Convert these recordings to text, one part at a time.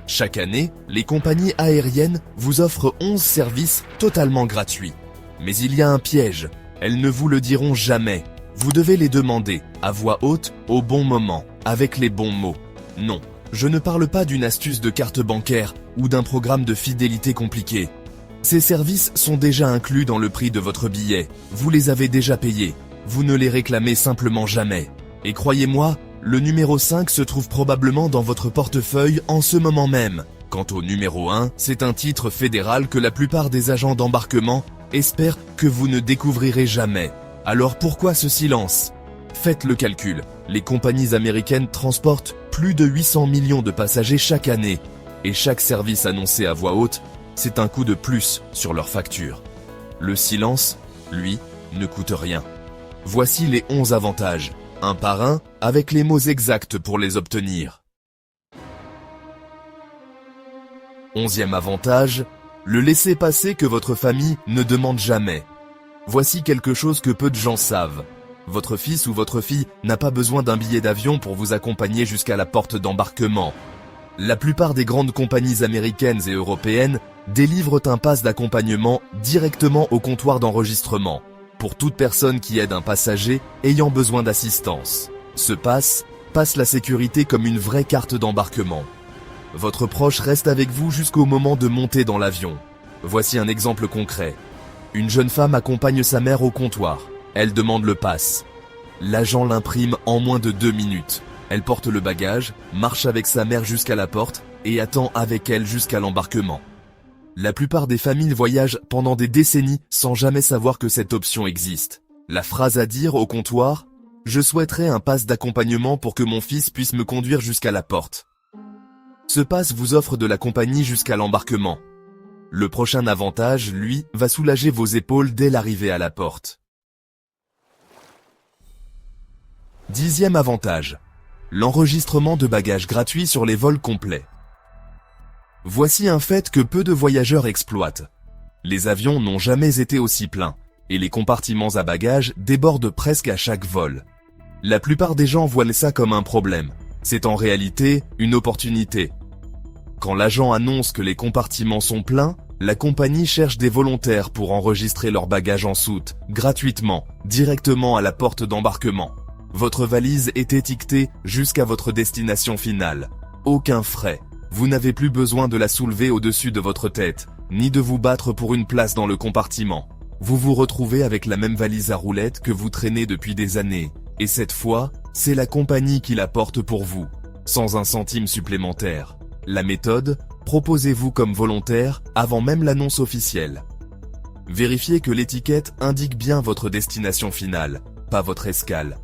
Chaque année, les compagnies aériennes vous offrent 11 services totalement gratuits. Mais il y a un piège, elles ne vous le diront jamais. Vous devez les demander, à voix haute, au bon moment, avec les bons mots. Non, je ne parle pas d'une astuce de carte bancaire ou d'un programme de fidélité compliqué. Ces services sont déjà inclus dans le prix de votre billet, vous les avez déjà payés, vous ne les réclamez simplement jamais. Et croyez-moi, le numéro 5 se trouve probablement dans votre portefeuille en ce moment même. Quant au numéro 1, c'est un titre fédéral que la plupart des agents d'embarquement espèrent que vous ne découvrirez jamais. Alors pourquoi ce silence? Faites le calcul, les compagnies américaines transportent plus de 800 millions de passagers chaque année, et chaque service annoncé à voix haute, c'est un coût de plus sur leur facture. Le silence, lui, ne coûte rien. Voici les 11 avantages, un par un, avec les mots exacts pour les obtenir. 11e avantage, le laissez-passer que votre famille ne demande jamais. Voici quelque chose que peu de gens savent. Votre fils ou votre fille n'a pas besoin d'un billet d'avion pour vous accompagner jusqu'à la porte d'embarquement. La plupart des grandes compagnies américaines et européennes délivrent un pass d'accompagnement directement au comptoir d'enregistrement, pour toute personne qui aide un passager ayant besoin d'assistance. Ce pass passe la sécurité comme une vraie carte d'embarquement. Votre proche reste avec vous jusqu'au moment de monter dans l'avion. Voici un exemple concret. Une jeune femme accompagne sa mère au comptoir. Elle demande le pass. L'agent l'imprime en moins de 2 minutes. Elle porte le bagage, marche avec sa mère jusqu'à la porte et attend avec elle jusqu'à l'embarquement. La plupart des familles voyagent pendant des décennies sans jamais savoir que cette option existe. La phrase à dire au comptoir « Je souhaiterais un pass d'accompagnement pour que mon fils puisse me conduire jusqu'à la porte ». Ce pass vous offre de la compagnie jusqu'à l'embarquement. Le prochain avantage, lui, va soulager vos épaules dès l'arrivée à la porte. 10e avantage. L'enregistrement de bagages gratuit sur les vols complets. Voici un fait que peu de voyageurs exploitent. Les avions n'ont jamais été aussi pleins, et les compartiments à bagages débordent presque à chaque vol. La plupart des gens voient ça comme un problème. C'est en réalité une opportunité. Quand l'agent annonce que les compartiments sont pleins, la compagnie cherche des volontaires pour enregistrer leurs bagages en soute, gratuitement, directement à la porte d'embarquement. Votre valise est étiquetée jusqu'à votre destination finale. Aucun frais. Vous n'avez plus besoin de la soulever au-dessus de votre tête, ni de vous battre pour une place dans le compartiment. Vous vous retrouvez avec la même valise à roulettes que vous traînez depuis des années. Et cette fois, c'est la compagnie qui la porte pour vous, sans un centime supplémentaire. La méthode, proposez-vous comme volontaire avant même l'annonce officielle. Vérifiez que l'étiquette indique bien votre destination finale, pas votre escale.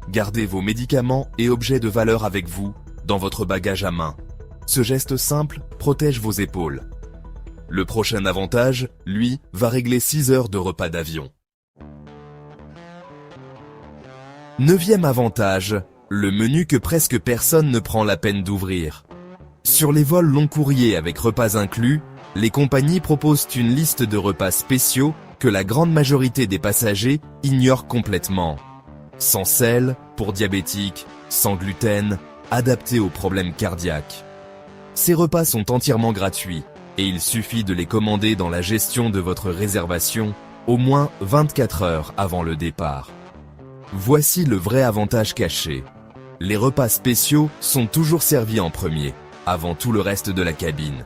Gardez vos médicaments et objets de valeur avec vous, dans votre bagage à main. Ce geste simple protège vos épaules. Le prochain avantage, lui, va régler 6 heures de repas d'avion. 9e avantage, le menu que presque personne ne prend la peine d'ouvrir. Sur les vols long courriers avec repas inclus, les compagnies proposent une liste de repas spéciaux que la grande majorité des passagers ignorent complètement. Sans sel, pour diabétiques, sans gluten, adaptés aux problèmes cardiaques. Ces repas sont entièrement gratuits et il suffit de les commander dans la gestion de votre réservation au moins 24 heures avant le départ. Voici le vrai avantage caché. Les repas spéciaux sont toujours servis en premier, avant tout le reste de la cabine.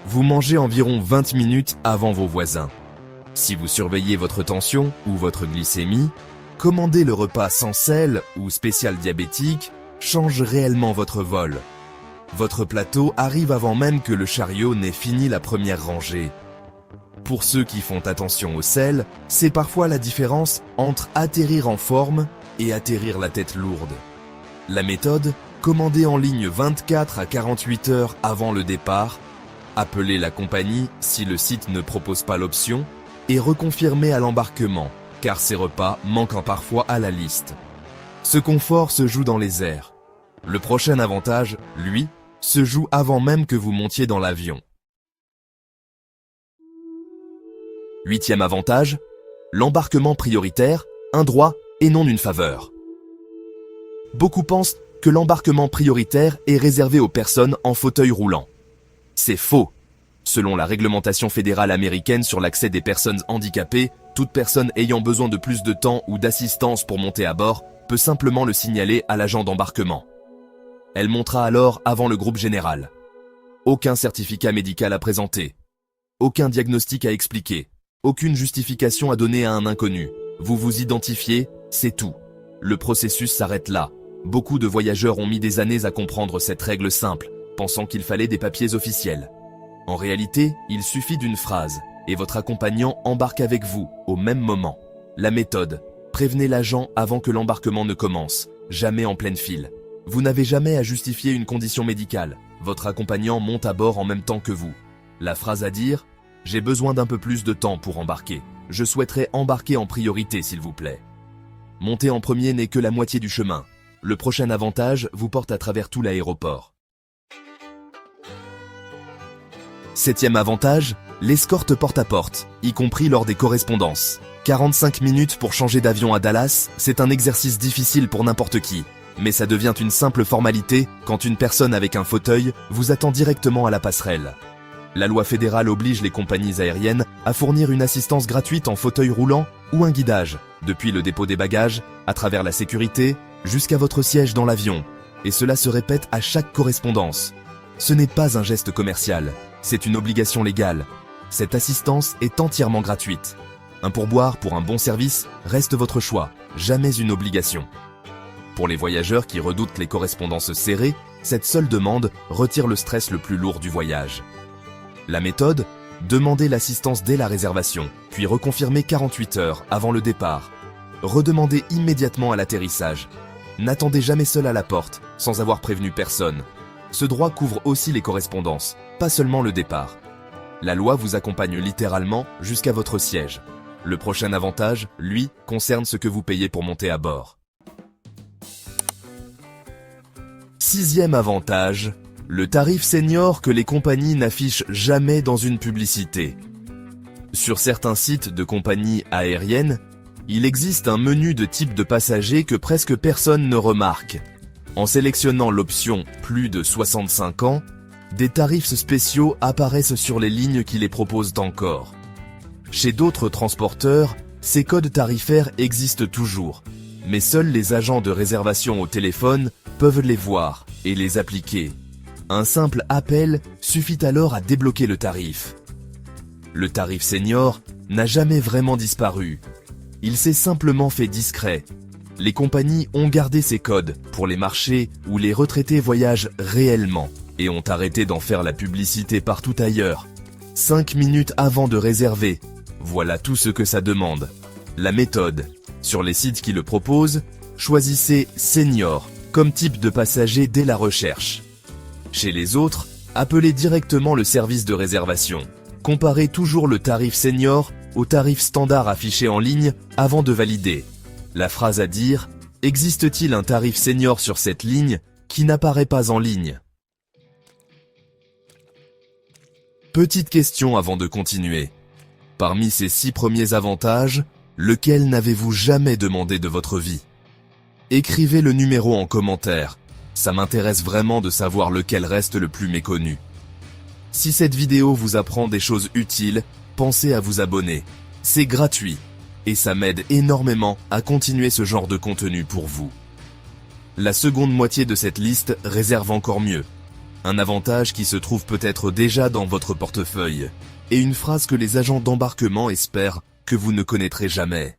Vous mangez environ 20 minutes avant vos voisins. Si vous surveillez votre tension ou votre glycémie, commander le repas sans sel ou spécial diabétique change réellement votre vol. Votre plateau arrive avant même que le chariot n'ait fini la première rangée. Pour ceux qui font attention au sel, c'est parfois la différence entre atterrir en forme et atterrir la tête lourde. La méthode, commander en ligne 24 à 48 heures avant le départ, appeler la compagnie si le site ne propose pas l'option et reconfirmer à l'embarquement, car ces repas manquent parfois à la liste. Ce confort se joue dans les airs. Le prochain avantage, lui, se joue avant même que vous montiez dans l'avion. 8e avantage, l'embarquement prioritaire, un droit et non une faveur. Beaucoup pensent que l'embarquement prioritaire est réservé aux personnes en fauteuil roulant. C'est faux. Selon la réglementation fédérale américaine sur l'accès des personnes handicapées, toute personne ayant besoin de plus de temps ou d'assistance pour monter à bord peut simplement le signaler à l'agent d'embarquement. Elle montera alors avant le groupe général. Aucun certificat médical à présenter. Aucun diagnostic à expliquer. Aucune justification à donner à un inconnu. Vous vous identifiez, c'est tout. Le processus s'arrête là. Beaucoup de voyageurs ont mis des années à comprendre cette règle simple, pensant qu'il fallait des papiers officiels. En réalité, il suffit d'une phrase, et votre accompagnant embarque avec vous, au même moment. La méthode: prévenez l'agent avant que l'embarquement ne commence, jamais en pleine file. Vous n'avez jamais à justifier une condition médicale. Votre accompagnant monte à bord en même temps que vous. La phrase à dire: j'ai besoin d'un peu plus de temps pour embarquer. Je souhaiterais embarquer en priorité, s'il vous plaît. Monter en premier n'est que la moitié du chemin. Le prochain avantage vous porte à travers tout l'aéroport. 7e avantage, l'escorte porte à porte, y compris lors des correspondances. 45 minutes pour changer d'avion à Dallas, c'est un exercice difficile pour n'importe qui. Mais ça devient une simple formalité quand une personne avec un fauteuil vous attend directement à la passerelle. La loi fédérale oblige les compagnies aériennes à fournir une assistance gratuite en fauteuil roulant ou un guidage, depuis le dépôt des bagages, à travers la sécurité, jusqu'à votre siège dans l'avion. Et cela se répète à chaque correspondance. Ce n'est pas un geste commercial, c'est une obligation légale. Cette assistance est entièrement gratuite. Un pourboire pour un bon service reste votre choix, jamais une obligation. Pour les voyageurs qui redoutent les correspondances serrées, cette seule demande retire le stress le plus lourd du voyage. La méthode: demandez l'assistance dès la réservation, puis reconfirmez 48 heures avant le départ. Redemandez immédiatement à l'atterrissage. N'attendez jamais seul à la porte, sans avoir prévenu personne. Ce droit couvre aussi les correspondances, pas seulement le départ. La loi vous accompagne littéralement jusqu'à votre siège. Le prochain avantage, lui, concerne ce que vous payez pour monter à bord. 6e avantage, le tarif senior que les compagnies n'affichent jamais dans une publicité. Sur certains sites de compagnies aériennes, il existe un menu de type de passager que presque personne ne remarque. En sélectionnant l'option « Plus de 65 ans », des tarifs spéciaux apparaissent sur les lignes qui les proposent encore. Chez d'autres transporteurs, ces codes tarifaires existent toujours, mais seuls les agents de réservation au téléphone peuvent les voir et les appliquer. Un simple appel suffit alors à débloquer le tarif. Le tarif senior n'a jamais vraiment disparu. Il s'est simplement fait discret. Les compagnies ont gardé ces codes pour les marchés où les retraités voyagent réellement et ont arrêté d'en faire la publicité partout ailleurs. 5 minutes avant de réserver, voilà tout ce que ça demande. La méthode: sur les sites qui le proposent, choisissez Senior comme type de passager dès la recherche. Chez les autres, appelez directement le service de réservation. Comparez toujours le tarif Senior au tarif standard affiché en ligne avant de valider. La phrase à dire: existe-t-il un tarif Senior sur cette ligne qui n'apparaît pas en ligne? Petite question avant de continuer. Parmi ces 6 premiers avantages, lequel n'avez-vous jamais demandé de votre vie? Écrivez le numéro en commentaire. Ça m'intéresse vraiment de savoir lequel reste le plus méconnu. Si cette vidéo vous apprend des choses utiles, pensez à vous abonner. C'est gratuit et ça m'aide énormément à continuer ce genre de contenu pour vous. La seconde moitié de cette liste réserve encore mieux. Un avantage qui se trouve peut-être déjà dans votre portefeuille, et une phrase que les agents d'embarquement espèrent que vous ne connaîtrez jamais.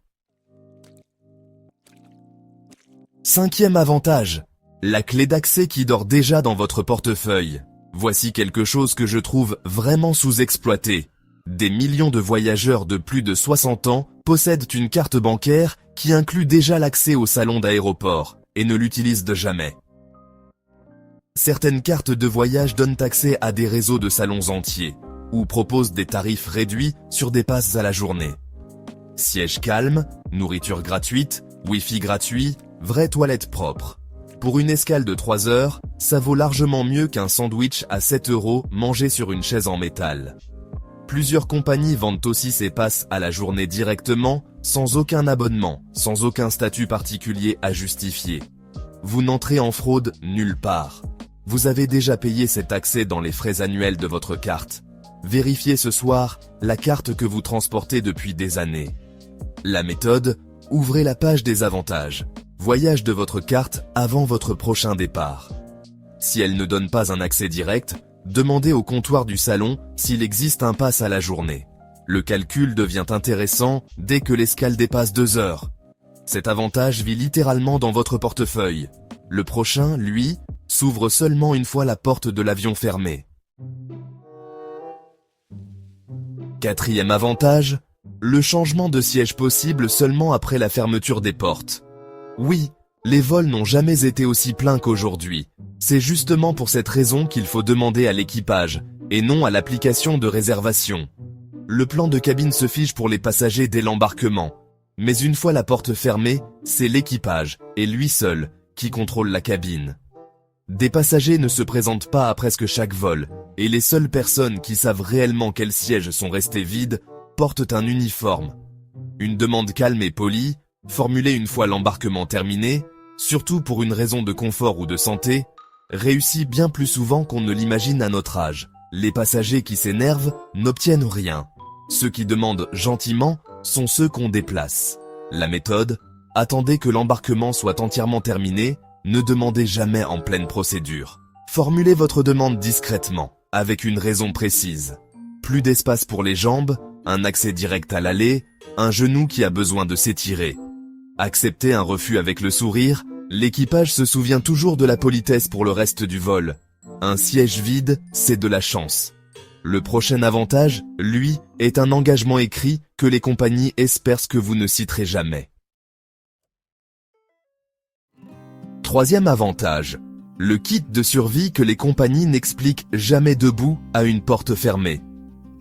5e avantage, la clé d'accès qui dort déjà dans votre portefeuille. Voici quelque chose que je trouve vraiment sous-exploité. Des millions de voyageurs de plus de 60 ans possèdent une carte bancaire qui inclut déjà l'accès au salon d'aéroport et ne l'utilisent jamais. Certaines cartes de voyage donnent accès à des réseaux de salons entiers ou proposent des tarifs réduits sur des passes à la journée. Siège calme, nourriture gratuite, Wi-Fi gratuit, vraie toilette propre. Pour une escale de 3 heures, ça vaut largement mieux qu'un sandwich à 7 € mangé sur une chaise en métal. Plusieurs compagnies vendent aussi ces passes à la journée directement, sans aucun abonnement, sans aucun statut particulier à justifier. Vous n'entrez en fraude nulle part. Vous avez déjà payé cet accès dans les frais annuels de votre carte. Vérifiez ce soir la carte que vous transportez depuis des années. La méthode, ouvrez la page des avantages. Voyage de votre carte avant votre prochain départ. Si elle ne donne pas un accès direct, demandez au comptoir du salon s'il existe un pass à la journée. Le calcul devient intéressant dès que l'escale dépasse 2 heures. Cet avantage vit littéralement dans votre portefeuille. Le prochain, lui, s'ouvre seulement une fois la porte de l'avion fermée. Quatrième avantage, le changement de siège possible seulement après la fermeture des portes. Oui, les vols n'ont jamais été aussi pleins qu'aujourd'hui. C'est justement pour cette raison qu'il faut demander à l'équipage, et non à l'application de réservation. Le plan de cabine se fiche pour les passagers dès l'embarquement. Mais une fois la porte fermée, c'est l'équipage, et lui seul, qui contrôle la cabine. Des passagers ne se présentent pas à presque chaque vol, et les seules personnes qui savent réellement quels sièges sont restés vides portent un uniforme. Une demande calme et polie, formulée une fois l'embarquement terminé, surtout pour une raison de confort ou de santé, réussit bien plus souvent qu'on ne l'imagine à notre âge. Les passagers qui s'énervent n'obtiennent rien. Ceux qui demandent gentiment sont ceux qu'on déplace. La méthode, attendez que l'embarquement soit entièrement terminé, ne demandez jamais en pleine procédure. Formulez votre demande discrètement, avec une raison précise. Plus d'espace pour les jambes, un accès direct à l'allée, un genou qui a besoin de s'étirer. Acceptez un refus avec le sourire, l'équipage se souvient toujours de la politesse pour le reste du vol. Un siège vide, c'est de la chance. Le prochain avantage, lui, est un engagement écrit que les compagnies espèrent que vous ne citerez jamais. Troisième avantage, le kit de survie que les compagnies n'expliquent jamais debout à une porte fermée.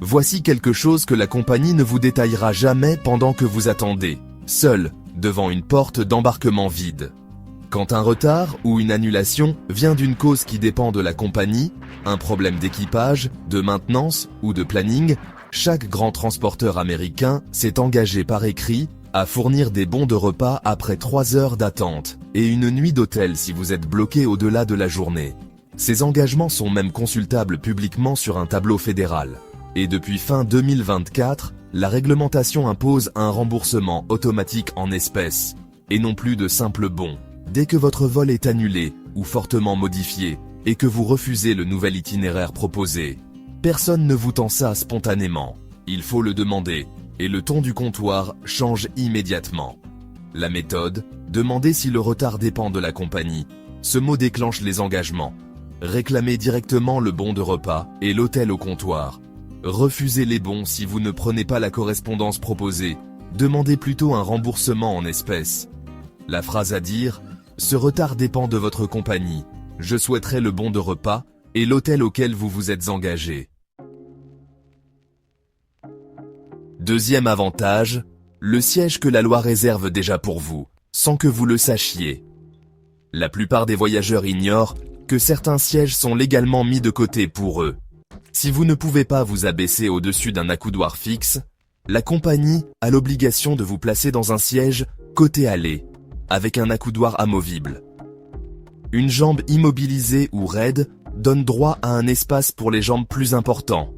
Voici quelque chose que la compagnie ne vous détaillera jamais pendant que vous attendez, seul, devant une porte d'embarquement vide. Quand un retard ou une annulation vient d'une cause qui dépend de la compagnie, un problème d'équipage, de maintenance ou de planning, chaque grand transporteur américain s'est engagé par écrit à fournir des bons de repas après 3 heures d'attente et une nuit d'hôtel si vous êtes bloqué au-delà de la journée. Ces engagements sont même consultables publiquement sur un tableau fédéral. Et depuis fin 2024, la réglementation impose un remboursement automatique en espèces, et non plus de simples bons. Dès que votre vol est annulé ou fortement modifié, et que vous refusez le nouvel itinéraire proposé, personne ne vous tend ça spontanément. Il faut le demander, et le ton du comptoir change immédiatement. La méthode, demandez si le retard dépend de la compagnie. Ce mot déclenche les engagements. Réclamez directement le bon de repas et l'hôtel au comptoir. Refusez les bons si vous ne prenez pas la correspondance proposée. Demandez plutôt un remboursement en espèces. La phrase à dire, ce retard dépend de votre compagnie. Je souhaiterais le bon de repas et l'hôtel auquel vous vous êtes engagé. Deuxième avantage, le siège que la loi réserve déjà pour vous, sans que vous le sachiez. La plupart des voyageurs ignorent que certains sièges sont légalement mis de côté pour eux. Si vous ne pouvez pas vous abaisser au-dessus d'un accoudoir fixe, la compagnie a l'obligation de vous placer dans un siège côté allée, avec un accoudoir amovible. Une jambe immobilisée ou raide donne droit à un espace pour les jambes plus importants.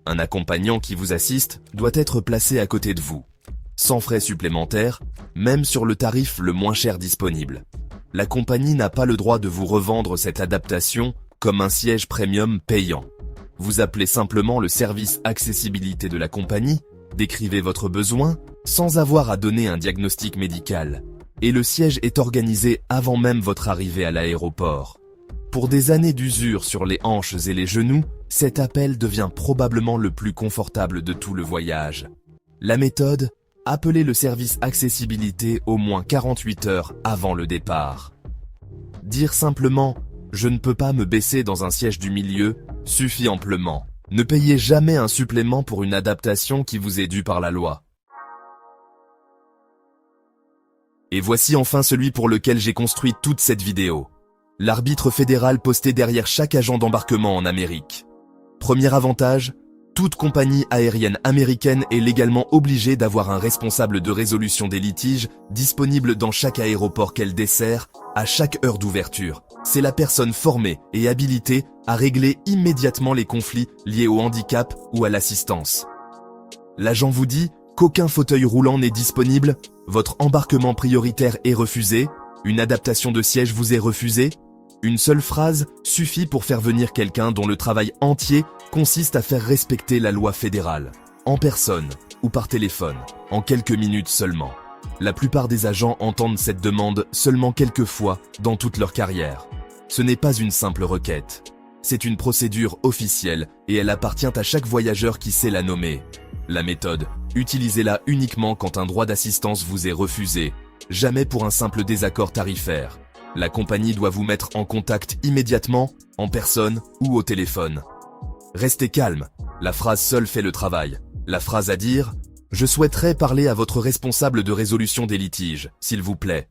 Un accompagnant qui vous assiste doit être placé à côté de vous, sans frais supplémentaires, même sur le tarif le moins cher disponible. La compagnie n'a pas le droit de vous revendre cette adaptation comme un siège premium payant. Vous appelez simplement le service accessibilité de la compagnie, décrivez votre besoin, sans avoir à donner un diagnostic médical. Et le siège est organisé avant même votre arrivée à l'aéroport. Pour des années d'usure sur les hanches et les genoux, cet appel devient probablement le plus confortable de tout le voyage. La méthode, appelez le service accessibilité au moins 48 heures avant le départ. Dire simplement « je ne peux pas me baisser dans un siège du milieu » suffit amplement. Ne payez jamais un supplément pour une adaptation qui vous est due par la loi. Et voici enfin celui pour lequel j'ai construit toute cette vidéo. L'arbitre fédéral posté derrière chaque agent d'embarquement en Amérique. Premier avantage, Toute compagnie aérienne américaine est légalement obligée d'avoir un responsable de résolution des litiges disponible dans chaque aéroport qu'elle dessert, à chaque heure d'ouverture. C'est la personne formée et habilitée à régler immédiatement les conflits liés au handicap ou à l'assistance. L'agent vous dit qu'aucun fauteuil roulant n'est disponible, votre embarquement prioritaire est refusé, une adaptation de siège vous est refusée. Une seule phrase suffit pour faire venir quelqu'un dont le travail entier consiste à faire respecter la loi fédérale, en personne ou par téléphone, en quelques minutes seulement. La plupart des agents entendent cette demande seulement quelques fois dans toute leur carrière. Ce n'est pas une simple requête. C'est une procédure officielle et elle appartient à chaque voyageur qui sait la nommer. La méthode, utilisez-la uniquement quand un droit d'assistance vous est refusé, jamais pour un simple désaccord tarifaire. La compagnie doit vous mettre en contact immédiatement, en personne ou au téléphone. Restez calme, la phrase seule fait le travail. La phrase à dire « Je souhaiterais parler à votre responsable de résolution des litiges, s'il vous plaît ».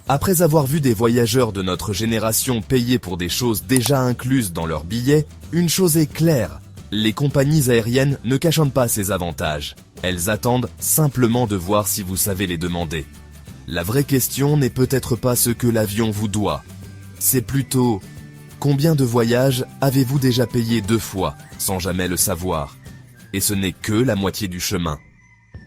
Après avoir vu des voyageurs de notre génération payer pour des choses déjà incluses dans leur billet, une chose est claire, les compagnies aériennes ne cachonnent pas ces avantages. Elles attendent simplement de voir si vous savez les demander. La vraie question n'est peut-être pas ce que l'avion vous doit. C'est plutôt « Combien de voyages avez-vous déjà payé 2 fois, sans jamais le savoir ?» Et ce n'est que la moitié du chemin.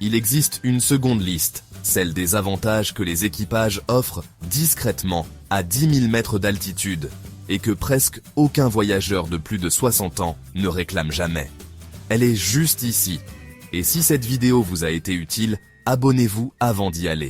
Il existe une seconde liste, celle des avantages que les équipages offrent discrètement à 10 000 mètres d'altitude et que presque aucun voyageur de plus de 60 ans ne réclame jamais. Elle est juste ici. Et si cette vidéo vous a été utile, abonnez-vous avant d'y aller.